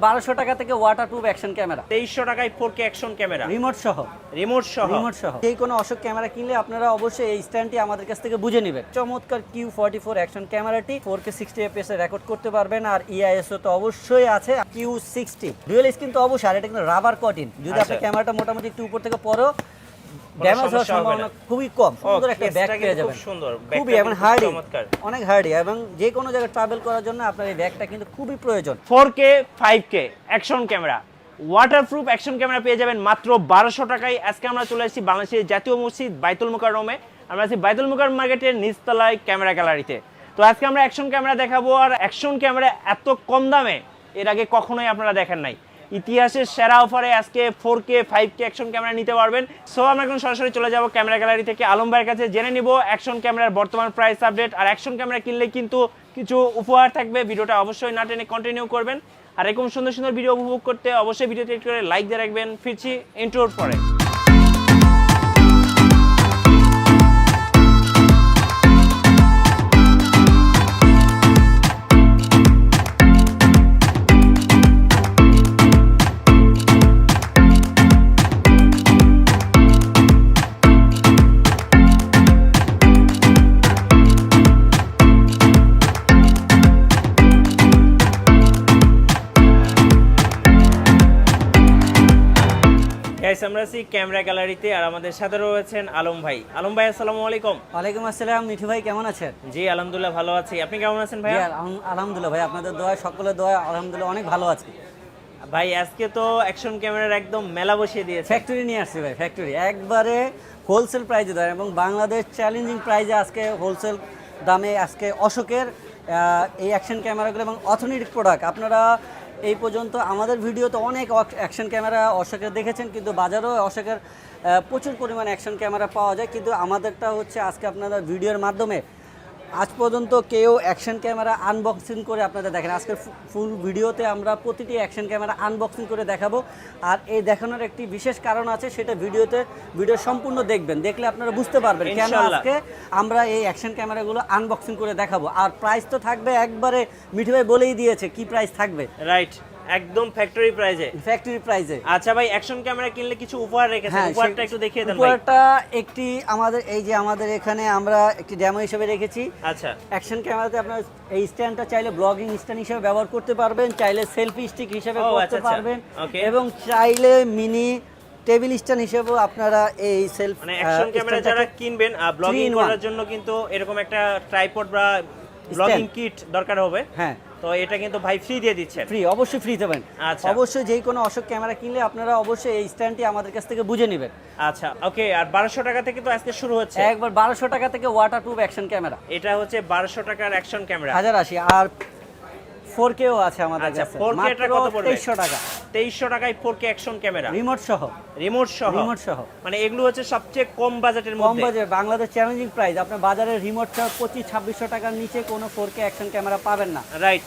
1200 টাকা থেকে waterproof action camera, 2300 টাকায় 4K অ্যাকশন ক্যামেরা, রিমোট সহ। রিমোট সহ যে কোনো অশোক ক্যামেরা কিনলে আপনারা অবশ্যই এই স্ট্যান্ডটি আমাদের কাছ থেকে বুঝে নেবেন। চমৎকার Q44 অ্যাকশন ক্যামেরাটি 4K 60 fps এ রেকর্ড করতে পারবেন। আর EISO তো অবশ্যই আছে, Q60 ডুয়াল স্ক্রিন তো অবশ্যই। আর এটা কিন্তু রাবার কটিং, যদি আপনি ক্যামেরাটা মোটামুটি একটু উপর থেকে পরো ড্যামেজ হওয়ার সম্ভাবনা খুবই কম। সুন্দর একটা ব্যাগ পেয়ে যাবেন, খুবই এবং হার্ডি, অনেক হার্ডি, এবং যে কোনো জায়গায় ট্রাভেল করার জন্য আপনার এই ব্যাগটা কিন্তু খুবই প্রয়োজন। 4K 5K action camera, waterproof action camera পেয়ে যাবেন মাত্র 1200 টাকায়। আজকে আমরা চলে এসেছি বাংলাদেশের জাতীয় মসজিদ বাইতুল মোকাররমে। আমরা আছি বাইতুল মোকাররম মার্কেটের নিচতলায় ক্যামেরা গ্যালারিতে। তো আজকে আমরা অ্যাকশন ক্যামেরা দেখাবো, আর অ্যাকশন ক্যামেরা এত কম দামে এর আগে কখনোই আপনারা দেখেন নাই। ইতিহাসের সেরা অফারে আজকে 4K 5K অ্যাকশন ক্যামেরা নিতে পারবেন। সো আমরা এখন সরাসরি চলে যাব ক্যামেরা গ্যালারি থেকে আলম ভাইয়ের কাছে, জেনে নিব অ্যাকশন ক্যামেরার বর্তমান প্রাইস আপডেট। আর অ্যাকশন ক্যামেরা কিনলে কিন্তু কিছু উপহার থাকবে, ভিডিওটা অবশ্যই না টেনে কন্টিনিউ করবেন। আর এরকম সুন্দর সুন্দর ভিডিও উপভোগ করতে অবশ্যই ভিডিওতে একটু করে লাইক দিয়ে রাখবেন। ফিরছি ইন্ট্রোর পরে। আমরা আছি ক্যামেরা গ্যালারিতে, আর আমাদের সাথে রয়েছেন আলম ভাই। আলম ভাই আসসালামু আলাইকুম। ওয়ালাইকুম আসসালাম। মিঠু ভাই কেমন আছেন? জি আলহামদুলিল্লাহ ভালো আছি, আপনি কেমন আছেন ভাই? আলহামদুলিল্লাহ ভাই, আপনাদের দোয়া, সকলের দোয়া আলহামদুলিল্লাহ অনেক ভালো আছি ভাই। আজকে তো অ্যাকশন ক্যামেরার একদম মেলা বসিয়ে দিয়েছে, ফ্যাক্টরি নিয়ে আসছি ভাই, ফ্যাক্টরি একবারে হোলসেল প্রাইজে দেয়, এবং বাংলাদেশ চ্যালেঞ্জিং প্রাইজে আজকে হোলসেল দামে আজকে অশোকের এই অ্যাকশন ক্যামেরাগুলো এবং অথেন্টিক প্রোডাক্ট। আপনারা এই পর্যন্ত আমাদের ভিডিওতে অনেক অ্যাকশন ক্যামেরা অশোকের দেখেছেন, কিন্তু বাজারেও অশোকের প্রচুর পরিমাণে অ্যাকশন ক্যামেরা পাওয়া যায়, কিন্তু আমাদেরটা হচ্ছে আজকে আপনারা ভিডিওর মাধ্যমে আজ পর্যন্ত কেউ অ্যাকশন ক্যামেরা আনবক্সিং করে আপনাদের দেখেন। আজকের ফুল ভিডিওতে আমরা প্রতিটি অ্যাকশন ক্যামেরা আনবক্সিং করে দেখাবো। আর এই দেখানোর একটি বিশেষ কারণ আছে, সেটা ভিডিও সম্পূর্ণ দেখবেন, দেখলে আপনারা বুঝতে পারবেন কেন আজকে আমরা এই অ্যাকশন ক্যামেরাগুলো আনবক্সিং করে দেখাবো। আর প্রাইস তো থাকবে একবারে, মিঠু ভাই বলেই দিয়েছে কি প্রাইস থাকবে, রাইট, একদম ফ্যাক্টরি প্রাইজে। আচ্ছা ভাই, অ্যাকশন ক্যামেরা কিনলে কিছু উপহার রেখেছেন, উপহারটা একটু দেখিয়ে দেন ভাই। উপহারটা একটি আমাদের এই যে আমাদের এখানে আমরা একটি ডেমো হিসেবে রেখেছি। আচ্ছা, অ্যাকশন ক্যামেরাতে আপনারা এই স্ট্যান্ডটা চাইলে ব্লগিং স্ট্যান্ড হিসেবে ব্যবহার করতে পারবেন, চাইলে সেলফি স্টিক হিসেবে করতে পারবেন, এবং চাইলে মিনি টেবিল স্ট্যান্ড হিসেবেও আপনারা এই সেলফ মানে অ্যাকশন ক্যামেরা যারা কিনবেন ব্লগিং করার জন্য কিন্তু এরকম একটা ট্রাইপড বা ব্লগিং কিট দরকার হবে। হ্যাঁ, তো এটা কিন্তু ভাই ফ্রি দিয়ে দিচ্ছেন। ফ্রি, অবশ্যই ফ্রি দেবেন। আচ্ছা, অবশ্যই যে কোনো অশোক ক্যামেরা কিনলে আপনারা অবশ্যই এই স্ট্যান্ডটি আমাদের কাছ থেকে বুঝে নেবেন। আচ্ছা, ওকে। আর 1200 টাকা থেকে তো আজকে শুরু হচ্ছে, একবার 1200 টাকা থেকে ওয়াটারপ্রুফ অ্যাকশন ক্যামেরা, এটা হচ্ছে 1200 টাকার অ্যাকশন ক্যামেরা 1080। আর 4K ও আছে আমাদের কাছে। 4K এটা কত পড়বে? 2300 টাকা। 2300 টাকায় 4K অ্যাকশন ক্যামেরা, রিমোট সহ। মানে এগুলো হচ্ছে সবচেয়ে কম বাজেটের মধ্যে, কম বাজেট, বাংলাদেশ চ্যালেঞ্জিং প্রাইস। আপনার বাজারে রিমোট সহ 2500-2600 টাকার নিচে কোনো 4K অ্যাকশন ক্যামেরা পাবেন না, রাইট।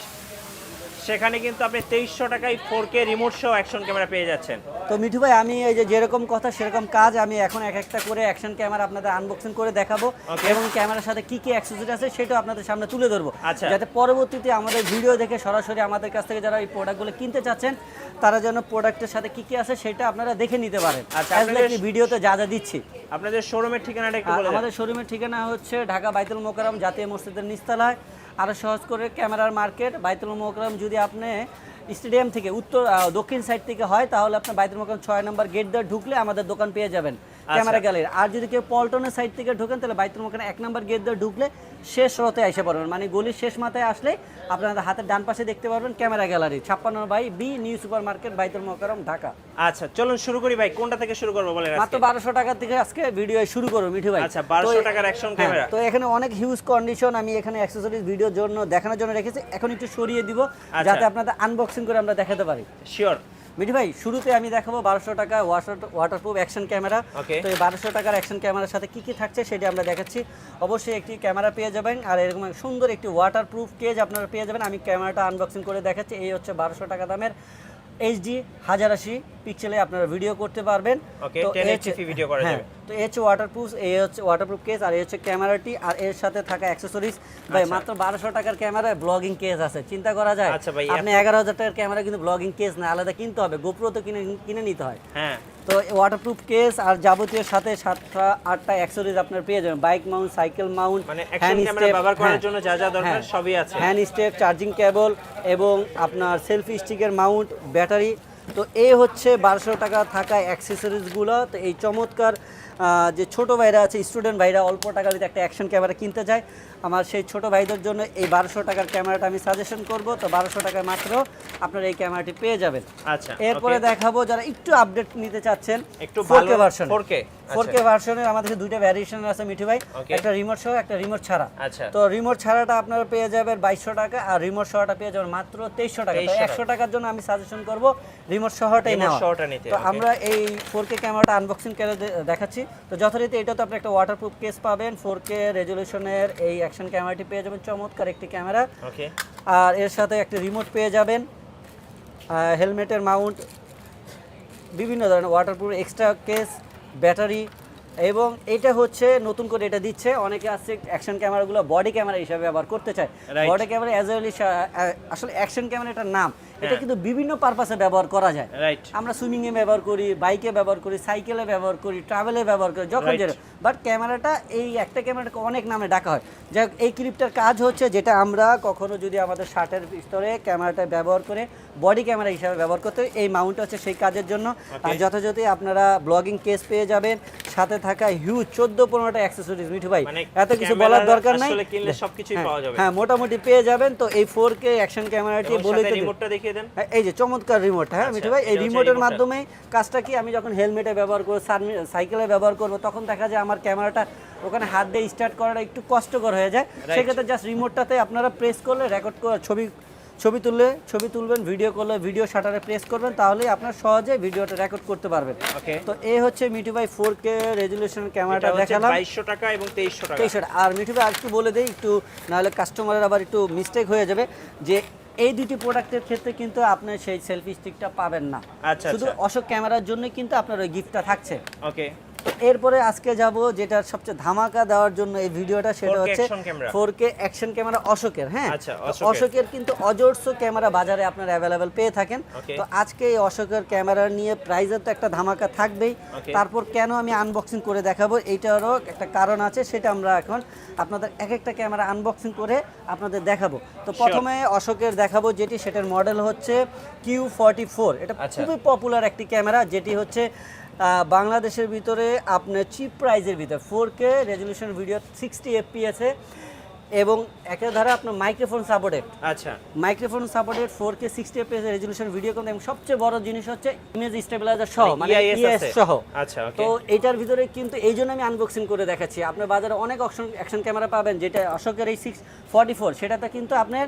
সেখানে কিন্তু আপনি 2300 টাকায় 4K রিমোট সহ অ্যাকশন ক্যামেরা পেয়ে যাচ্ছেন। তো মিঠু ভাই, আমি এই যে যেরকম কথা সেরকম কাজ, আমি এখন এক একটা করে অ্যাকশন ক্যামেরা আপনাদের আনবক্সিং করে দেখাবো, এবং ক্যামেরার সাথে কি কি অ্যাক্সেসরি আছে সেটাও আপনাদের সামনে তুলে ধরবো, যাতে পরবর্তীতে আমাদের ভিডিও দেখে সরাসরি আমাদের কাছ থেকে যারা এই প্রোডাক্টগুলো কিনতে চাচ্ছেন তারা যেন প্রোডাক্টের সাথে কি কি আছে সেটা আপনারা দেখে নিতে পারেন। আচ্ছা, ভিডিওতে যা যা দিচ্ছি। আপনাদের শোরুমের ঠিকানাটা একটু বলে দেন। আমাদের শোরুমের ঠিকানা হচ্ছে ঢাকা বাইতুল মোকাররম জাতীয় মসজিদের নিচতলায়। আরো সহজ করে ক্যামেরার মার্কেট বাইতুল মোকাররম, যদি আপনি স্টেডিয়াম থেকে দক্ষিণ সাইড থেকে হয় তাহলে আপনার বাইতুল মোকাররম 6 নম্বর গেট দিয়ে ঢুকলে আমাদের দোকান পেয়ে যাবেন ক্যামেরা গ্যালারি। আর যদি কেউ পল্টনের সাইড থেকে ঢোকেন তাহলে বাইতুল মোকাররম 1 নম্বর গেট দিয়ে ঢুকলে শেষ রতে এসে পড়বেন, মানে গলির শেষ মাথায় আসলে আপনাদের হাতের ডান পাশে দেখতে পারবেন camera gallery, 56/B new super market বাইতুল মোকাররম ঢাকা। আচ্ছা, চলুন শুরু করি ভাই। কোনটা থেকে শুরু করব বলেন? মাত্র 1200 টাকা থেকে আজকে ভিডিও শুরু করব মিঠু ভাই। আচ্ছা, 1200 টাকার অ্যাকশন ক্যামেরা। তো এখানে অনেক হিউজ কন্ডিশন আমি এখানে অ্যাকসেসরিজ ভিডিওর জন্য দেখানোর জন্য রেখেছি, এখন একটু সরিয়ে দিব যাতে আপনাদের আনবক্সিং করে আমরা দেখাতে পারি। শিওর মিঠু ভাই, শুরুতে আমি দেখাবো 1200 টাকা ওয়াটারপ্রুফ অ্যাকশন ক্যামেরা। তো এই 1200 টাকার অ্যাকশন ক্যামেরার সাথে কি কি থাকছে সেটা আমরা দেখাচ্ছি। অবশ্যই একটি ক্যামেরা পেয়ে যাবেন, আর এরকম সুন্দর একটি ওয়াটারপ্রুফ কেজ আপনারা পেয়ে যাবেন। আমি ক্যামেরাটা আনবক্সিং করে দেখাচ্ছি। এই হচ্ছে 1200 টাকা দামের HD 1080 পিক্সেলে আপনারা ভিডিও করতে পারবেন। তো 1080p ভিডিও করা যাবে। তো এই হচ্ছে ওয়াটারপ্রুফ, এই হচ্ছে ওয়াটারপ্রুফ কেস, আর এই হচ্ছে ক্যামেরাটি, আর এর সাথে থাকা অ্যাক্সেসরিজ। ভাই মাত্র 1200 টাকার ক্যামেরায় ব্লগিং কেস আছে, চিন্তা করা যায়? আচ্ছা ভাই, আপনি 11,000 টাকার ক্যামেরা কিন্তু ব্লগিং কেস না, আলাদা কিনতে হবে, গোপ্রো তো কিনে নিতে হয়। হ্যাঁ, তো ওয়াটারপ্রুফ কেস আর যাবতীয় সাথে 7টা 8টা অ্যাক্সেসরিজ আপনার পেয়ে যাবেন, বাইক মাউন্ট, সাইকেল মাউন্ট, মানে অ্যাকশন ক্যামেরা ব্যবহার করার জন্য যা যা দরকার সবই আছে। হ্যান্ড স্টেপ, চার্জিং কেবল এবং আপনার সেলফি স্টিকের মাউন্ট, ব্যাটারি। তো এই হচ্ছে 1200 টাকা থাকা অ্যাক্সেসরিজগুলো। তো এই চমৎকার যে ছোট ভাইরা আছে, স্টুডেন্ট ভাইরা অল্প টাকার ভিতরে একটা অ্যাকশন ক্যামেরা কিনতে চায়, আমার সেই ছোট ভাইদের জন্য এই 1200 টাকার ক্যামেরাটা আমি সাজেশন করব। তো 1200 টাকায় মাত্র আপনারা এই ক্যামেরাটি পেয়ে যাবেন। আচ্ছা, এরপরে দেখাবো যারা একটু আপডেট নিতে চাচ্ছেন, একটু 4K ভার্সন। 4K ভার্সনের আমাদের কাছে দুইটা ভ্যারিয়েশন আছে মিঠু ভাই, একটা রিমোট সহ, একটা রিমোট ছাড়া। আচ্ছা, তো রিমোট ছাড়াটা আপনারা পেয়ে যাবেন 2200 টাকা, আর রিমোট সহটা পেয়ে যাবেন মাত্র 2300 টাকা। তো 100 টাকার জন্য আমি সাজেশন করব রিমোট সহটাই নেওয়া। তো আমরা এই 4K ক্যামেরাটা আনবক্সিং করে দেখাচ্ছি। তো যথারীতি এটা তো আপনি একটা ওয়াটারপ্রুফ কেস পাবেন, 4K রেজলিউশনের এই অ্যাকশন ক্যামেরাটি পেয়ে যাবেন, চমৎকার একটি ক্যামেরা। ওকে, আর এর সাথে একটা রিমোট পেয়ে যাবেন, হেলমেটের মাউন্ট, বিভিন্ন ধরনের ওয়াটারপ্রুফ এক্সট্রা কেস, ব্যাটারি। এবং এটা হচ্ছে নতুন করে এটা দিচ্ছে, অনেকে আসছে অ্যাকশন ক্যামেরাগুলো বডি ক্যামেরা হিসাবে ব্যবহার করতে চায়। বডি ক্যামেরা অ্যাজ ওয়েল, আসলে অ্যাকশন ক্যামেরা এটার নাম, এটা কিন্তু বিভিন্ন পারপাসে ব্যবহার করা যায়। আমরা সুইমিংয়ে ব্যবহার করি, বাইকে ব্যবহার করি, সাইকেলে ব্যবহার করি, ট্রাভেলে ব্যবহার করি, যখন যেটা। বাট ক্যামেরাটা এই একটা ক্যামেরাটাকে অনেক নামে ডাকা হয়। যাই হোক, এই ক্লিপটার কাজ হচ্ছে যেটা আমরা কখনো যদি আমাদের শার্টের ভিতরে ক্যামেরাটা ব্যবহার করে বডি ক্যামেরা হিসাবে ব্যবহার করতে, এই মাউন্ট হচ্ছে সেই কাজের জন্য। আর যথাযথ আপনারা ব্লগিং কেস পেয়ে যাবেন, সাথে থাকা হিউজ 14-15টা অ্যাক্সেসরিজ। মিঠু ভাই এত কিছু বলার দরকার নাই, আসলে কিনলে সবকিছুই পাওয়া যাবে। হ্যাঁ, মোটামুটি পেয়ে যাবেন। তো এই 4K অ্যাকশন ক্যামেরাটি বলে দিই, রিমোটটা দেখিয়ে দেন। এই যে চমৎকার রিমোট। হ্যাঁ মিঠু ভাই, এই রিমোটের মাধ্যমে কাজটা কি, আমি যখন হেলমেটে ব্যবহার করব, সাইকেলে ব্যবহার করব, তখন দেখা যায় আমার ক্যামেরাটা ওখানে হাত দিয়ে স্টার্ট করাটা একটু কষ্টকর হয়ে যায়। সেক্ষেত্রে জাস্ট রিমোটটাতে আপনারা প্রেস করলে রেকর্ড করে ছবি তুলবেন, ভিডিও করলে ভিডিও শাটারে প্রেস করবেন, তাহলেই আপনার সহজে ভিডিওটা রেকর্ড করতে পারবেন। তো এই হচ্ছে মিঠু ভাই 4K রেজলিউশন ক্যামেরাটা দেখালাম, 2200 টাকা এবং 2300 টাকা। 2300 আর মিঠু ভাই আরেকটু বলে দেই, একটু নাহলে কাস্টমারের আবার একটু মিস্টেক হয়ে যাবে, যে এই দুটি প্রোডাক্টের ক্ষেত্রে কিন্তু আপনি সেই সেলফি স্টিকটা পাবেন না। শুধু অশোক ক্যামেরার জন্য কিন্তু আপনার ওই গিফটটা থাকছে। ওকে, তো এরপরে আজকে যাব যেটা সবচেয়ে ধামাকা দেওয়ার জন্য এই ভিডিওটা, সেটা হচ্ছে 4K অ্যাকশন ক্যামেরা অশোকের। হ্যাঁ, অশোকের কিন্তু অজস্র ক্যামেরা বাজারে আপনারা অ্যাভেলেবেল পেয়ে থাকেন। তো আজকে এই অশোকের ক্যামেরা নিয়ে প্রাইসের তো একটা ধামাকা থাকবেই। তারপর কেন আমি আনবক্সিং করে দেখাবো, এইটারও একটা কারণ আছে, সেটা আমরা এখন আপনাদের এক একটা ক্যামেরা আনবক্সিং করে আপনাদের দেখাবো। তো প্রথমে অশোকের দেখাবো যেটি, সেটার মডেল হচ্ছে Q44। এটা খুবই পপুলার একটি ক্যামেরা, যেটি হচ্ছে বাংলাদেশের ভিতরে আপনার চিপ প্রাইজের ভিতরে 4K রেজলিউশন ভিডিও 60 fps এবং একাধারে আপনার মাইক্রোফোন সাপোর্টেড। আচ্ছা, microphone supported 4K 60 fps resolution video করতে, এবং সবচেয়ে বড় জিনিস হচ্ছে ইমেজ স্টেবিলাইজার সহ, মানে ইএস সহ। আচ্ছা, ওকে। তো এটার ভিতরে কিন্তু এই জন্য আমি আনবক্সিং করে দেখাচ্ছি। আপনার বাজারে অনেক অ্যাকশন ক্যামেরা পাবেন, যেটা অশোকের এই 644, সেটাতে কিন্তু আপনার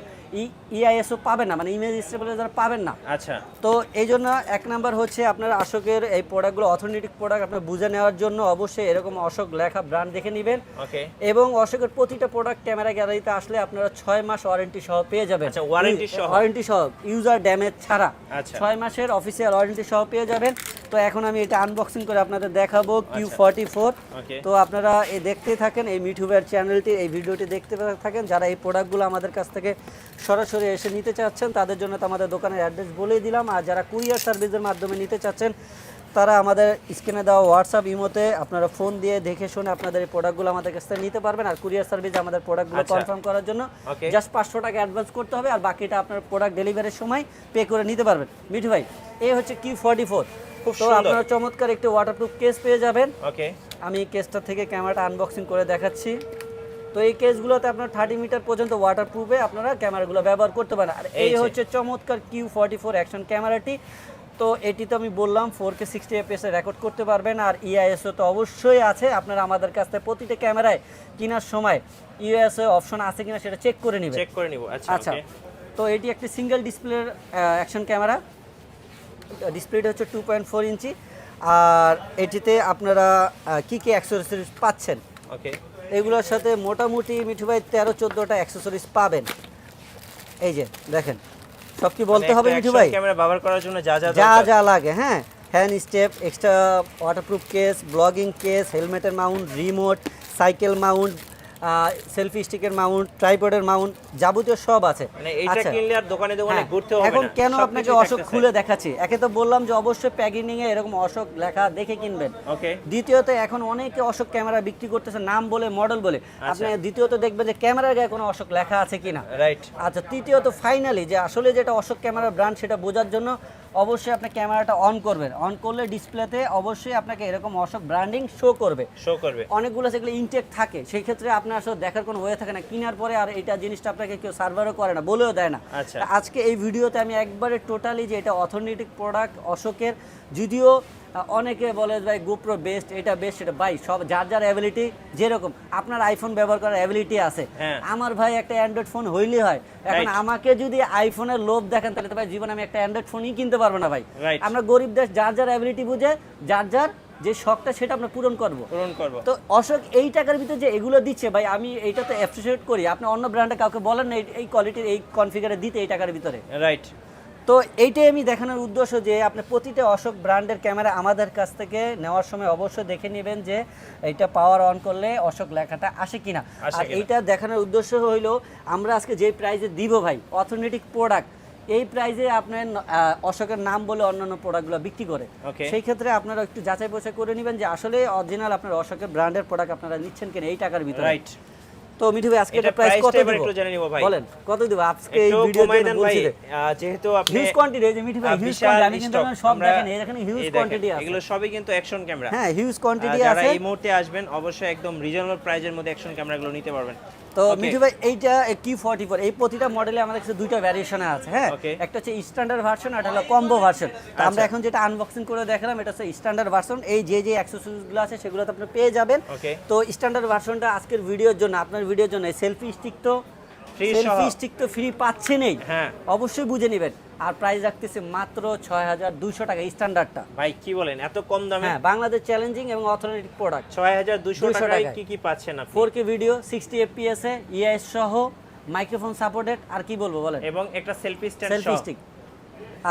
ইআইএসও পাবেন না, মানে ইমেজ স্টেবিলাইজার পাবেন না। আচ্ছা, তো এই জন্য এক নাম্বার হচ্ছে আপনার অশোকের এই প্রোডাক্টগুলো অথেন্টিক প্রোডাক্ট আপনার বুঝে নেওয়ার জন্য অবশ্যই এরকম অশোক লেখা ব্র্যান্ড দেখে নেবেন। ওকে, এবং অশোকের প্রতিটা প্রোডাক্ট ক্যামেরা গ্যালারিতে আসলে আপনারা 6 মাস ওয়ারেন্টি সহ পেয়ে যাবেন। আচ্ছা, ওয়ারেন্টি সহ ইউজার ড্যামেজ ছাড়া। আচ্ছা, 6 মাসের অফিসিয়াল ওয়ারেন্টি সহ পেয়ে যাবেন। তো এখন আমি এটা আনবক্সিং করে আপনাদের দেখাবো Q44। তো আপনারা এই দেখতেই থাকেন, এই মিঠুবের চ্যানেলটি, এই ভিডিওটি দেখতে থাকেন। যারা এই প্রোডাক্টগুলো আমাদের কাছ থেকে সরাসরি এসে নিতে চাচ্ছেন, তাদের জন্য তো আমাদের দোকানের অ্যাড্রেস বলেই দিলাম। আর যারা কুরিয়ার সার্ভিসের মাধ্যমে নিতে চাচ্ছেন, তারা আমাদের স্ক্রিনে দেওয়া হোয়াটসঅ্যাপ ইমোতে আপনারা ফোন দিয়ে দেখে শুনে আপনাদের এই প্রোডাক্টগুলো আমাদের কাছ থেকে নিতে পারবেন। আর কুরিয়ার সার্ভিসে আমাদের প্রোডাক্টগুলো কনফার্ম করার জন্য জাস্ট 500 টাকা অ্যাডভান্স করতে হবে, আর বাকিটা আপনার প্রোডাক্ট ডেলিভারির সময় পে করে নিতে পারবেন। মিঠু ভাই, এই হচ্ছে Q44। তো আপনারা চমৎকার একটি ওয়াটারপ্রুফ কেস পেয়ে যাবেন। ওকে, আমি এই কেসটা থেকে ক্যামেরাটা আনবক্সিং করে দেখাচ্ছি। তো এই কেসগুলোতে আপনার 30 মিটার পর্যন্ত ওয়াটারপ্রুফে আপনারা ক্যামেরাগুলো ব্যবহার করতে পারেন। আর এই হচ্ছে চমৎকার Q44 অ্যাকশন ক্যামেরাটি। তো এটি তো আমি বললাম 4K 60 fps রেকর্ড করতে পারবেন, আর ইআইএসও তো অবশ্যই আছে। আপনারা আমাদের কাছ থেকে প্রতিটা ক্যামেরায় কেনার সময় ইআইএসও অপশন আছে কিনা সেটা চেক করে নেবেন। আচ্ছা, তো এটি একটি সিঙ্গেল ডিসপ্লের অ্যাকশন ক্যামেরা, ডিসপ্লেটা হচ্ছে 2.4 ইঞ্চি। আর এটিতে আপনারা কি কি অ্যাক্সেসরিজ পাচ্ছেন, ওকে, এগুলোর সাথে মোটামুটি মিঠু ভাই 13-14টা অ্যাক্সেসরিজ পাবেন। এই যে দেখেন, সব কি বলতে হবে মিঠু ভাই, ক্যামেরা ব্যবহার করার জন্য যা যা লাগে। হ্যাঁ, fan step, extra waterproof case, ব্লগিং কেস, হেলমেটের mount, remote, cycle mount, selfie স্টিকের মাউন্ট, ট্রাইপডের মাউন্ট, যাবতীয় সব আছে। মানে এইটা আচ্ছা, কিনলে আর দোকানে দোকানে হ্যাঁ, ঘুরতে হবে না। এখন কেন সবকিছু আপনাকে অশোক থাকতেছে। খুলে দেখাচ্ছি? একে তো বললাম যে অবশ্যই প্যাকেজিং এ এরকম অশোক লেখা দেখে কিনবেন। ওকে। দ্বিতীয়ত এখন অনেকে অশোক ক্যামেরা বিক্রি করতেছে নাম বলে, মডেল বলে। আপনি দ্বিতীয়ত দেখবেন যে ক্যামেরার গায়ে কোনো অশোক লেখা আছে কিনা। রাইট। আচ্ছা, তৃতীয়ত ফাইনালি যে আসলে যেটা অশোক ক্যামেরার ব্র্যান্ড সেটা বোঝার জন্য অবশ্যই আপনি ক্যামেরাটা অন করবেন। অন করলে ডিসপ্লেতে অবশ্যই আপনাকে এরকম অশোক ব্র্যান্ডিং শো করবে। অনেকগুলো সেগুলো ইনটেক থাকে, সেই ক্ষেত্রে আপনার আসলে দেখার কোনো ওয়ে থাকে না। কেনার পরে আর এটা জিনিসটা আপনাকে কেউ সার্ভারও করে না, বলেও দেয় না। আচ্ছা। তা আজকে এই ভিডিওতে আমি একবারে টোটালি যে এটা অথেন্টিক প্রোডাক্ট অশোকের, যদিও অনেকে বলে ভাই গোপ্রো বেস্ট, এটা বেস্ট, এটা ভাই সব যার যার অ্যাবিলিটি যেরকম। আপনার আইফোন ব্যবহার করার অ্যাবিলিটি আছে, আমার ভাই একটা অ্যান্ড্রয়েড ফোন হইলেই হয়। এখন আমাকে যদি আইফোনের লোভ দেখেন তাহলে তো ভাই জীবন আমি একটা অ্যান্ড্রয়েড ফোনই কিনতে পারবো না ভাই। আমরা গরিব দেশ, যার যার অ্যাবিলিটি বুঝে যার যার যে শখটা সেটা আমরা পূরণ করব। তো অশোক এই টাকার ভিতরে যে এগুলো দিচ্ছে ভাই, আমি এইটা তো অ্যাপ্রিশিয়েট করি। আপনি অন্য ব্র্যান্ডে কাউকে বলেন না এই কোয়ালিটির এই কনফিগারে দিতে এই টাকার ভিতরে। রাইট। তো এইটাই আমি দেখানোর উদ্দেশ্য যে আপনি প্রতিটা অশোক ব্র্যান্ডের ক্যামেরা আমাদের কাছ থেকে নেওয়ার সময় অবশ্যই দেখে নেবেন যে এইটা পাওয়ার অন করলে অশোক লেখাটা আসে কিনা। আর এইটা দেখানোর উদ্দেশ্য হইলো আমরা আজকে যে প্রাইজে দিব ভাই অথেন্টিক প্রোডাক্ট, এই প্রাইজে আপনার অশোকের নাম বলে অন্যান্য প্রোডাক্টগুলো বিক্রি করে। সেই ক্ষেত্রে আপনারা একটু যাচাই বাছাই করে নেবেন যে আসলে অরিজিনাল আপনার অশোকের ব্র্যান্ডের প্রোডাক্ট আপনারা নিচ্ছেন কিনা এই টাকার ভিতরে। রাইট। তো মিঠু ভাই আজকে এটা প্রাইস কত দিব একটু জেনে নিব ভাই। বলেন কত দিব আজকে এই ভিডিওতে বলছি যেহেতু আপনি হিউজ কোয়ান্টিটি, যে মিঠু ভাই হিউজ কোয়ান্টিটি, আমি কিন্তু সব দেখেন এখানে হিউজ কোয়ান্টিটি আছে। এগুলো সবই কিন্তু অ্যাকশন ক্যামেরা। হ্যাঁ, হিউজ কোয়ান্টিটি আছে। যারা এই মুহূর্তে আসবেন অবশ্যই একদম রিজনেবল প্রাইজের মধ্যে অ্যাকশন ক্যামেরাগুলো নিতে পারবেন। তো মিঠু ভাই এইটা Q44, এই প্রতিটা মডেলে আমাদের কাছে দুইটা ভ্যারিয়েশনে আছে। হ্যাঁ, একটা হচ্ছে স্ট্যান্ডার্ড ভার্সন আর একটা হলো কম্বো ভার্সন। তো আমরা এখন যেটা আনবক্সিং করে দেখালাম এটা হচ্ছে স্ট্যান্ডার্ড ভার্সন। এই যে যে অ্যাকসেসরিজগুলো আছে সেগুলো তো আপনি পেয়ে যাবেন। তো স্ট্যান্ডার্ড ভার্সনটা আজকের ভিডিওর জন্য, আপনার ভিডিওর জন্য সেলফি স্টিক তো ফ্রি পাচ্ছেনই, অবশ্যই বুঝে নেবেন। আর প্রাইস রাখতেছে মাত্র ৬২০০ টাকা স্ট্যান্ডার্ডটা। ভাই কি বলেন, এত কম দামে? হ্যাঁ, বাংলাদেশ চ্যালেঞ্জিং এবং অথেন্টিক প্রোডাক্ট ৬২০০ টাকায় কি কি পাচ্ছেন আপনি? 4K ভিডিও, 60 fps এ EIS সহ, মাইক্রোফোন সাপোর্টেড, আর কি বলবো বলেন, এবং একটা সেলফি স্টিক।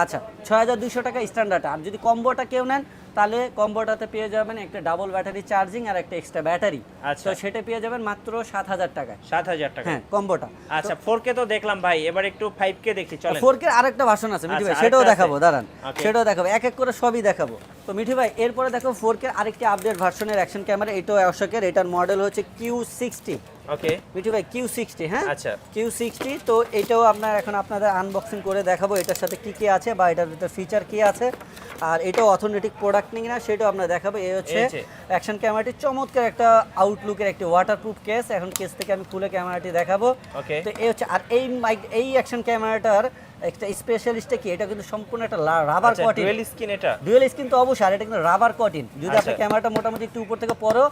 আচ্ছা, ৬২০০ টাকা স্ট্যান্ডার্ডটা। আর যদি কম্বোটা কেউ নেন তাহলে কম্বোটাতে পেয়ে যাবেন একটা ডাবল ব্যাটারি চার্জিং আর একটা এক্সট্রা ব্যাটারি। তো সেটা পেয়ে যাবেন মাত্র ৭০০০ টাকায়। ৭০০০ টাকা, হ্যাঁ, কম্বোটা। আচ্ছা, 4K তো দেখলাম ভাই, এবার একটু 5K দেখি চলেন। 4K আরেকটা ভার্সন আছে মিঠু ভাই, সেটাও দেখাবো, দাঁড়ান সেটাও দেখাবো, এক এক করে সবই দেখাবো। তো মিঠু ভাই এরপরে দেখো 4K আরেকটি আপডেট ভার্সনের অ্যাকশন ক্যামেরা, এটাও অশোকের, এটার মডেল হচ্ছে Q60। ওকে মিঠু ভাই Q60, হ্যাঁ আচ্ছা Q60। তো এটাও আপনাদের আনবক্সিং করে দেখাবো এটার সাথে কি কি আছে বা এটার ভিতরে ফিচার কি আছে, আর এটাও অথেন্টিক প্রোডাক্ট কিনা সেটাও আপনারা দেখাবো। এই হচ্ছে অ্যাকশন ক্যামেরাটি, চমৎকার একটা আউটলুকের একটি ওয়াটারপ্রুফ কেস। এখন কেস থেকে আমি খুলে ক্যামেরাটি দেখাবো। তো এই হচ্ছে, আর এই অ্যাকশন ক্যামেরাটার একটা স্পেশালিস্টটা কি, এটা কিন্তু সম্পূর্ণ একটা রাবার কটিং, ডুয়াল স্ক্রিন তো অবশ্যই, আর এটা কিন্তু রাবার কটিং। যদি আপনি ক্যামেরাটা মোটামুটি একটু উপর থেকে পড়ো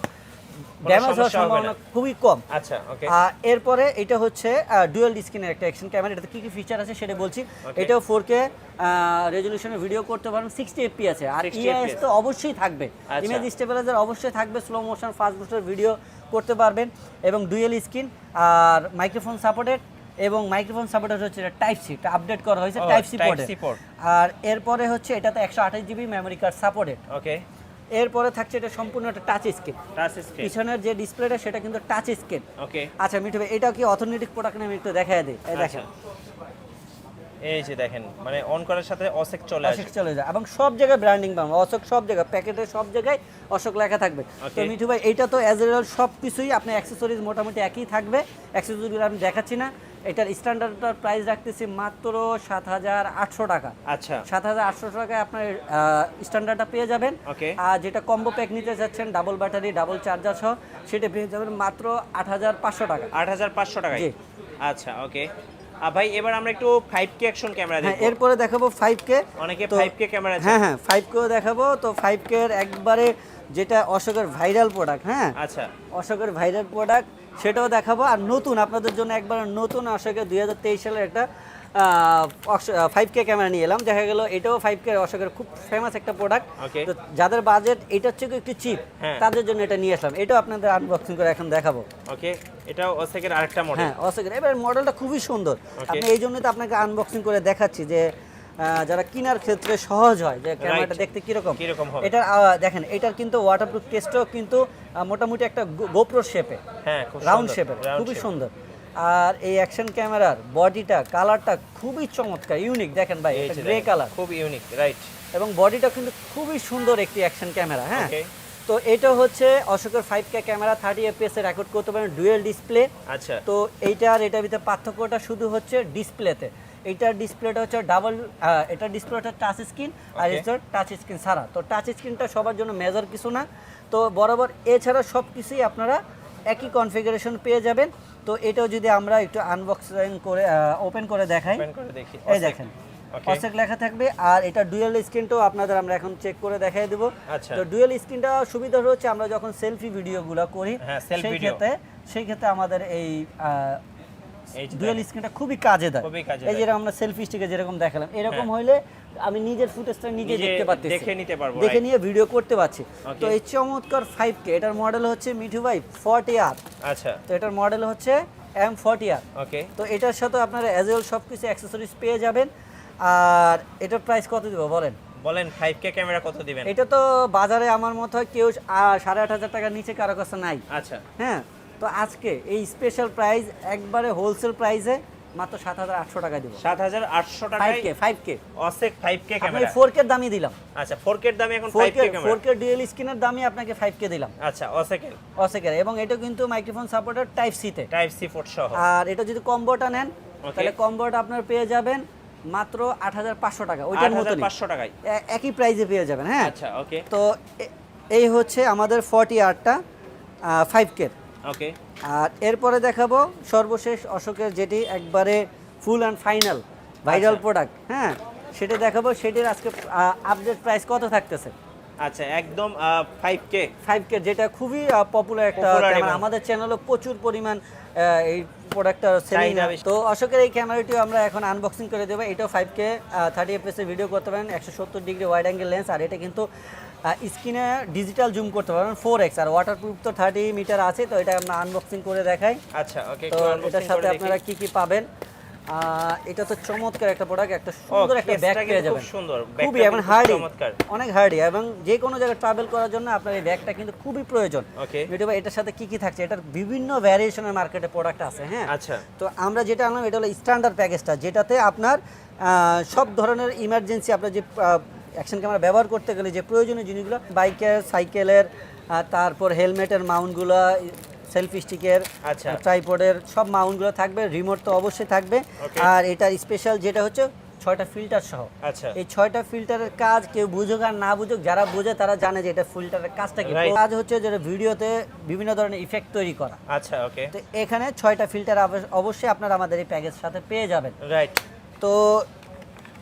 ড্যামেজ হওয়ার সম্ভাবনা খুবই কম। আচ্ছা, ওকে। এরপরে এটা হচ্ছে ডুয়াল স্ক্রিনের একটা অ্যাকশন ক্যামেরা, এটাতে কি কি ফিচার আছে সেটা বলছি। এটাও 4K রেজোলিউশনে ভিডিও করতে পারবেন, 60 fps আছে, আর EIS তো অবশ্যই থাকবে, ইমেজ স্টেবিলাইজার অবশ্যই থাকবে, slow motion fast booster video করতে পারবেন, এবং ডুয়াল স্ক্রিন আর মাইক্রোফোন সাপোর্টেড, এবং মাইক্রোফোন সাপোর্টেড হচ্ছে টাইপ সি, আপডেট করা হয়েছে টাইপ সি পোর্টে। আর এরপরে হচ্ছে এটাতে 128 জিবি মেমোরি কার্ড সাপোর্টেড। ওকে। এরপরে থাকছে এটা সম্পূর্ণ একটা টাচ স্ক্রিন, পিছনের যে ডিসপ্লেটা সেটা কিন্তু টাচ স্ক্রিন। ওকে। আচ্ছা মিঠু ভাই এটাও কি অথেন্টিক প্রোডাক্ট আমি একটু দেখায় দিই, এই দেখেন, এই যে দেখেন, মানে অন করার সাথে অশোক চলে যায়, এবং সব জায়গায় ব্র্যান্ডিং পাবেন, অশোক সব জায়গায়, প্যাকেটে সব জায়গায় অশোক লেখা থাকবে। তো মিঠু ভাই এইটা তো অ্যাজ এ সব কিছুই আপনার অ্যাক্সেসরিজ মোটামুটি একই থাকবে, অ্যাক্সেসরিজগুলো আমি দেখাচ্ছি না। এটার স্ট্যান্ডার্ডটার প্রাইস রাখতেছি মাত্র ৭৮০০ টাকা। আচ্ছা, ৭৮০০ টাকায় আপনার স্ট্যান্ডার্ডটা পেয়ে যাবেন। আর যেটা কম্বো প্যাক নিতে চাচ্ছেন ডাবল ব্যাটারি ডাবল চার্জার সহ, সেটা পেয়ে যাবেন মাত্র ৮৫০০ টাকা। ৮৫০০ টাকা, জি। আচ্ছা, ওকে। ভাই এবার আমরা একটু 5K অ্যাকশন ক্যামেরা দেখব। হ্যাঁ, এরপরে দেখাবো 5K, অনেকে 5K ক্যামেরা চায়। হ্যাঁ 5K দেখাবো। তো 5K এর একবারে যেটা অশোকের ভাইরাল প্রোডাক্ট, হ্যাঁ আচ্ছা, অশোকের ভাইরাল প্রোডাক্ট সেটাও দেখাবো। আর নতুন আপনাদের জন্য একবার নতুন অশোকের 2023 সালের একটা 5K ক্যামেরা নিয়ে এলাম। দেখা গেল এটাও 5K অশোকের খুব ফেমাস একটা প্রোডাক্ট। তো যাদের বাজেট এটা হচ্ছে একটু চিপ, তাদের জন্য এটা নিয়ে আসলাম। এটাও আপনাদের আনবক্সিং করে এখন দেখাবো। ওকে, এটাও অশোকের আরেকটা মডেল। হ্যাঁ, অশোকের এবার মডেলটা খুবই সুন্দর, আপনি এই জন্যই তো আপনাকে আনবক্সিং করে দেখাচ্ছি যে যারা কেনার ক্ষেত্রে সহজ হয় যে ক্যামেরাটা দেখতে কিরকম কিরকম হবে। এটার দেখেন এটার কিন্তু ওয়াটারপ্রুফ কেসটাও কিন্তু মোটামুটি একটা গোপ্রো শেপে, হ্যাঁ খুব রাউন্ড সুন্দর, শেপের, round খুবই shape। সুন্দর। আর এই অ্যাকশন ক্যামেরার বডিটা কালারটা খুবই চমৎকার, ইউনিক। দেখেন ভাই এই এটা যে গ্রে দেখেন, কালার খুব ইউনিক, রাইট। এবং বডিটা কিন্তু খুবই সুন্দর একটি অ্যাকশন ক্যামেরা। হ্যাঁ, ওকে। তো এটা হচ্ছে অশোকের 5K ক্যামেরা, 30 fps এ রেকর্ড করতে পারেন, ডুয়েল ডিসপ্লে। আচ্ছা, তো এইটার এটার ভিতরে পার্থক্যটা শুধু হচ্ছে ডিসপ্লেতে। এইটার ডিসপ্লেটা হচ্ছে ডাবল, এটার ডিসপ্লেটা টাচ স্ক্রিন আর Okay. এটার টাচ স্ক্রিন ছাড়া। তো টাচ স্ক্রিনটা সবার জন্য মেজর কিছু না, তো বরাবর এছাড়া সব কিছুই আপনারা একই কনফিগারেশন পেয়ে যাবেন। তো এটাও যদি আমরা একটু আনবক্সিং করে ওপেন করে দেখাই, ওপেন করে দেখি। এই দেখেন ওকে, অসেক লেখা থাকবে। আর এটা ডুয়েল স্ক্রিনটাও আপনাদের আমরা এখন চেক করে দেখাই দেবো। আচ্ছা। তো ডুয়েল স্ক্রিনটা সুবিধা হচ্ছে আমরা যখন সেলফি ভিডিওগুলো করি হ্যাঁ, self video। সেই ক্ষেত্রে আমাদের এই এই যে ডুয়েল দেখেন, স্ক্রিনটা খুবই কাজে দেয়। খুবই কাজে এই যে দেয়। আমরা সেলফি স্টিকে যেরকম দেখালাম এরকম হ্যাঁ। হইলে আমি নিজের ফুটেজটা নিজে নিজে দেখতে পাচ্ছি, দেখে নিতে পারবো, দেখে right। নিয়ে ভিডিও করতে পারছি। Okay। তো এই চমৎকার 5K এটার মডেল হচ্ছে মিঠু ভাই 40R। আচ্ছা, তো এটার মডেল হচ্ছে M40R। ওকে। তো এটার সাথে আপনারা অ্যাজ ওয়েল সব কিছু অ্যাক্সেসরিজ পেয়ে যাবেন। আর এটার প্রাইস কত দিব বলেন? বলেন 5K ক্যামেরা কত দিবেন? এটা তো বাজারে আমার মতো হয় কেউ 8,500 টাকার নিচে কারো কাছে নাই। আচ্ছা, হ্যাঁ, তো আজকে এই স্পেশাল প্রাইস একবারে হোলসেল প্রাইসে মাত্র 7,800 টাকা দিব। 7,800 টাকায় 5K অসেক 5K আমি ক্যামেরা। 4K এর দামই দিলাম। আচ্ছা, 4K এর দামে এখন 5K ক্যামেরা। 4K ডুয়েল স্ক্রিনের দামই আপনাকে 5K দিলাম আচ্ছা, অসেকের অসেকের। এবং এটা কিন্তু মাইক্রোফোন সাপোর্টার টাইপ সি তে। টাইপ সি পোর্ট সহ। আর এটা যদি কম্বোটা নেন তাহলে কম্বোটা আপনার পেয়ে যাবেন মাত্র 8,500 টাকা, ওইটার মতনই 8,500 টাকায়। একই প্রাইসে পেয়ে যাবেন। হ্যাঁ, আচ্ছা, ওকে, তো এই হচ্ছে আমাদের 40R-টা 5K। ওকে। আর এরপরে দেখাবো সর্বশেষ অশোকের যেটি একবারে ফুল অ্যান্ড ফাইনাল ভাইরাল আচ্ছা। প্রোডাক্ট। হ্যাঁ, সেটা দেখাবো। সেটির আজকে আপডেট প্রাইস কত থাকতেছে? আচ্ছা, একদম 5K 5K যেটা খুবই পপুলার একটা Popular ক্যামেরা, এবং- আমাদের চ্যানেলে প্রচুর পরিমাণ এই প্রোডাক্টটা সেলিং। চাহিদা বেশি। তো অশোকের এই ক্যামেরাটিও আমরা এখন আনবক্সিং করে দেবো। এটাও 5K 30 fps এ ভিডিও করতে পারেন, 170 ডিগ্রি ওয়াইড অ্যাঙ্গেল লেন্স। আর এটা কিন্তু স্ক্রিনে ডিজিটাল জুম করতে পারবেন 4x। আর ওয়াটারপ্রুফ তো 30 মিটার আছে। তো এটা আমরা আনবক্সিং করে দেখাই। আচ্ছা, ওকে, তো একটু এটার আনবক্সিং সাথে করে দেখি। আপনারা কি কি পাবেন? এটা তো চমৎকার একটা প্রোডাক্ট, একটা সুন্দর একটা ব্যাগ কেসটা পেয়ে কিন্তু যাবেন। খুব সুন্দর, খুবই ব্যাগটা এবং কিন্তু হার্ডি, চমৎকার। অনেক হার্ডি, এবং যে কোনো জায়গায় ট্রাভেল করার জন্য আপনার এই ব্যাগটা কিন্তু খুবই প্রয়োজন। ওকে। ইউটিউবে এটার সাথে কি কি থাকছে, এটার বিভিন্ন ভ্যারিয়েশনের মার্কেটে প্রোডাক্ট আছে। হ্যাঁ, আচ্ছা, তো আমরা যেটা আনলাম এটা হলো স্ট্যান্ডার্ড প্যাকেজটা, যেটাতে আপনার সব ধরনের ইমার্জেন্সি আপনার যে অ্যাকশন ক্যামেরা ব্যবহার করতে গেলে যে প্রয়োজনীয় জিনিসগুলো, বাইকের, সাইকেলের, তারপর হেলমেটের মাউন্টগুলো, সেলফি স্টিকের, আচ্ছা। ট্রাইপডের সব মাউন্টগুলো থাকবে, রিমোট তো অবশ্যই থাকবে। Okay। আর এটার স্পেশাল যেটা হচ্ছে 6টা ফিল্টার সহ। আচ্ছা, এই 6টা ফিল্টারের কাজ কেউ বুঝুক আর না বুঝুক, যারা বোঝে তারা জানে যে এটা ফিল্টারের কাজটা কি। Right। কাজ হচ্ছে যেটা ভিডিওতে বিভিন্ন ধরনের ইফেক্ট তৈরি করা। আচ্ছা, ওকে, তো এখানে 6টা ফিল্টার অবশ্যই আপনারা আমাদের এই প্যাকেজ সাথে পেয়ে যাবেন। রাইট। তো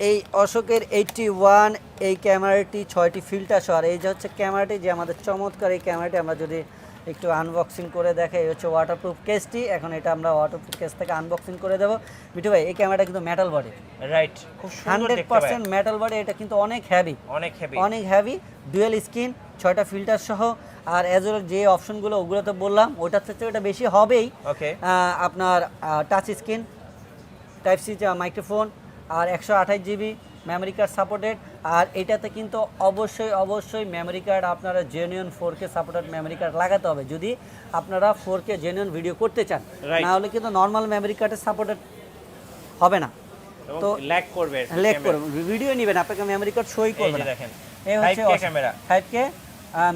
এই অশোকের 81 এই ক্যামেরাটি 6টি ফিল্টার সহ। আর এই যে হচ্ছে ক্যামেরাটি, যে আমাদের চমৎকার এই ক্যামেরাটি আমরা যদি একটু আনবক্সিং করে দেখাই, এই হচ্ছে ওয়াটারপ্রুফ কেসটি। এখন এটা আমরা ওয়াটারপ্রুফ কেস থেকে আনবক্সিং করে দেবো। মিঠু ভাই, এই ক্যামেরাটা কিন্তু মেটাল বডি, রাইট, খুব সুন্দর দেখতে পায়। 100% মেটাল বডি। এটা কিন্তু অনেক হেভি, অনেক হেভি। অনেক হেভি, ডুয়েল স্ক্রিন, 6টা ফিল্টার সহ। আর অ্যাজ ওয়েল যে অপশনগুলো ওগুলো তো বললাম, ওটার থেকে এটা বেশি হবেই। ওকে, আপনার touch screen, type C microphone, আর 128 জিবি মেমোরি কার্ড সাপোর্টেড। আর এটাতে কিন্তু অবশ্যই মেমোরি কার্ড আপনারা genuine 4K supported memory card লাগাতে হবে যদি আপনারা 4K জেনুইন ভিডিও করতে চান। Right। না হলে কিন্তু নর্মাল মেমোরি কার্ডের সাপোর্টেড হবে না, তো তো ল্যাগ করবে, লেগ করবে, ভিডিও নেবেন আপনাকে মেমোরি কার্ড সই এই করবে যে না। দেখেন, এই হচ্ছে 5K ক্যামেরা। 5K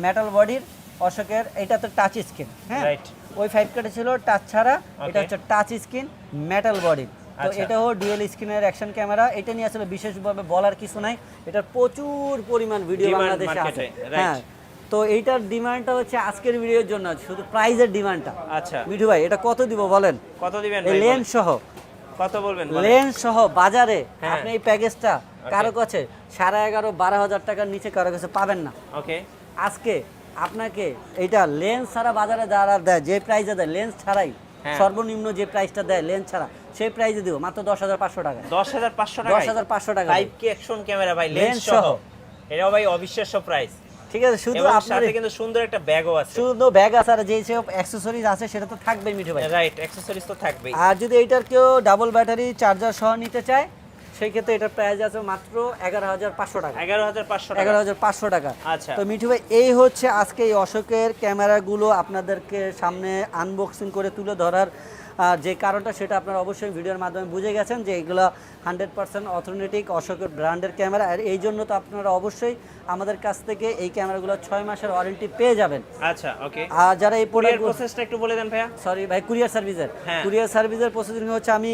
মেটাল বডির অশোকের। এটা তো টাচ স্ক্রিন। হ্যাঁ, Right। ওই 5K ছিল টাচ ছাড়া, এটা Okay। হচ্ছে টাচ স্ক্রিন মেটাল বডি। তো আচ্ছা। এটাও ডুয়েল স্ক্রিনের অ্যাকশন ক্যামেরা। এটা নিয়ে আসলে বিশেষভাবে বলার কিছু নাই, এটার প্রচুর পরিমাণ ভিডিও Demand বাংলাদেশে আছে। market-এ, right। হ্যাঁ, তো এইটার ডিমান্ডটা হচ্ছে আজকের ভিডিওর জন্য, শুধু প্রাইজের ডিমান্ডটা। আচ্ছা, মিঠু ভাই, এটা কত দিব বলেন? কত দিবেন এই ভাই? লেন্স সহ, কত বলবেন? বলেন। লেন্স সহ বাজারে হ্যাঁ। আপনি এই প্যাকেজটা কারো কাছে 11,500-12,000 টাকার নিচে কারো কাছে পাবেন না। ওকে, আজকে আপনাকে এইটা লেন্স ছাড়া বাজারে যারা দেয়, যে প্রাইসে দেয় লেন্স ছাড়াই, হ্যাঁ। সর্বনিম্ন যে প্রাইসটা দেয় লেন্স ছাড়া, সেই প্রাইসে দিব মাত্র 10,500 টাকা। 10,500 টাকা। 10,500 টাকা। 5K অ্যাকশন ক্যামেরা ভাই, লেন্স লেন্স সহ। সহ। এটাও ভাই অবিশ্বাস্য প্রাইস। ঠিক আছে, শুধু এবং আপনার সাথে কিন্তু সুন্দর একটা ব্যাগও আছে। শুধু ব্যাগ আছে, আর যে সব অ্যাকসেসরিজ আছে সেটা তো থাকবেই মিঠু ভাই। রাইট, অ্যাকসেসরিজ তো থাকবেই। আর যদি এইটার কেউ ডাবল ব্যাটারি চার্জার সহ নিতে চায় সেই ক্ষেত্রে এটার প্রাইস আছে মাত্র 11,500 টাকা। 11,500 টাকা। 11,500 টাকা। আচ্ছা। তো মিঠু ভাই এই হচ্ছে আজকে এই অশোকের ক্যামেরাগুলো আপনাদেরকে সামনে আনবক্সিং করে তুলে ধরার যে কারণটা সেটা আপনারা অবশ্যই ভিডিওর মাধ্যমে বুঝে গেছেন যে এগুলো 100% অথেন্টিক অশোকের ব্র্যান্ডের ক্যামেরা। আর এই জন্য তো আপনারা অবশ্যই আমাদের কাছ থেকে এই ক্যামেরাগুলো 6 মাসের ওয়ারেন্টি পেয়ে যাবেন। আচ্ছা, ওকে। আর যারা এই কুরিয়ার প্রোডাক্ট প্রসেসটা একটু বলে দেন ভাইয়া। সরি ভাই, কুরিয়ার সার্ভিসের হ্যাঁ। কুরিয়ার সার্ভিসের প্রসেসিং হচ্ছে আমি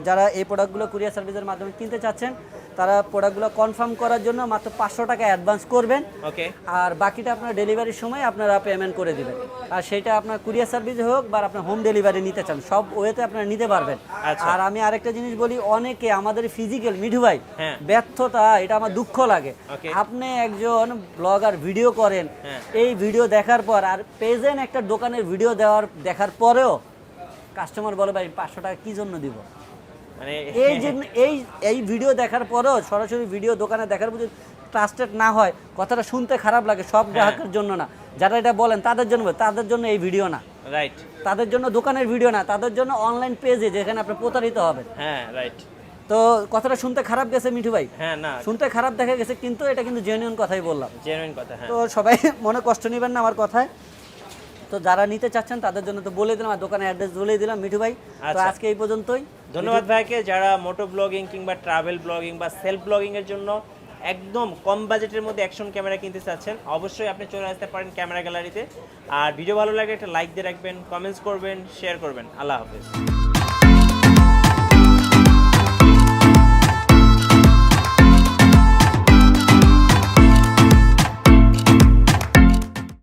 যারা এই প্রোডাক্টগুলো কুরিয়ার সার্ভিসের মাধ্যমে কিনতে চাচ্ছেন তারা প্রোডাক্টগুলো কনফার্ম করার জন্য মাত্র 500 টাকা অ্যাডভান্স করবেন। ওকে। আর বাকিটা আপনার ডেলিভারির সময় আপনারা পেমেন্ট করে দিবেন। আর সেটা আপনার কুরিয়ার সার্ভিস হোক বা আপনার হোম ডেলিভারি নিতে চান, সব ওয়েতে আপনারা নিতে পারবেন। আচ্ছা। আর আমি আরেকটা জিনিস বলি, অনেকে আমাদের ফিজিক্যাল মিঠু ভাই হ্যাঁ। ব্যর্থতা, এটা আমার দুঃখ লাগে। ওকে। আপনি একজন ব্লগার ভিডিও করেন, হ্যাঁ। এই ভিডিও দেখার পর আর প্রেজেন্ট একটা দোকানের ভিডিও দেখার পরেও কাস্টমার বলে ভাই 500 টাকা কি জন্য দিব। মানে এই যে এই ভিডিও দেখার পরেও সরাসরি ভিডিও দোকানে দেখার পর ট্রাস্টেড না হয়, কথাটা শুনতে খারাপ লাগে। সব গ্রাহকের জন্য না, যারা এটা বলেন তাদের জন্য, তাদের জন্য এই ভিডিও না, রাইট। তাদের জন্য দোকানের ভিডিও না, তাদের জন্য অনলাইন পেজে যেখানে আপনি প্রতারিত হবেন। হ্যাঁ, রাইট। তো কথাটা শুনতে খারাপ গেছে মিঠু ভাই, হ্যাঁ, না, শুনতে খারাপ দেখা গেছে, কিন্তু এটা কিন্তু জেনুইন কথাই বললাম। জেনুইন কথা। হ্যাঁ। তো সবাই মনে কষ্ট নেবেন না আমার কথায়। তো যারা নিতে চাচ্ছেন তাদের জন্য তো বলে দিলাম, আর দোকানের অ্যাড্রেস বলে দিলাম মিঠু ভাই। তো আচ্ছা। আজকে এই পর্যন্তই। ধন্যবাদ ভাইকে। যারা মোটো ব্লগিং কিংবা ট্রাভেল ব্লগিং বা সেলফ ব্লগিং এর জন্য একদম কম বাজেটের মধ্যে অ্যাকশন ক্যামেরা কিনতে চাচ্ছেন, অবশ্যই আপনি চলে আসতে পারেন ক্যামেরা গ্যালারিতে। আর ভিডিও ভালো লাগলে একটা লাইক দিয়ে রাখবেন, কমেন্টস করবেন, শেয়ার করবেন। আল্লাহ হাফেজ।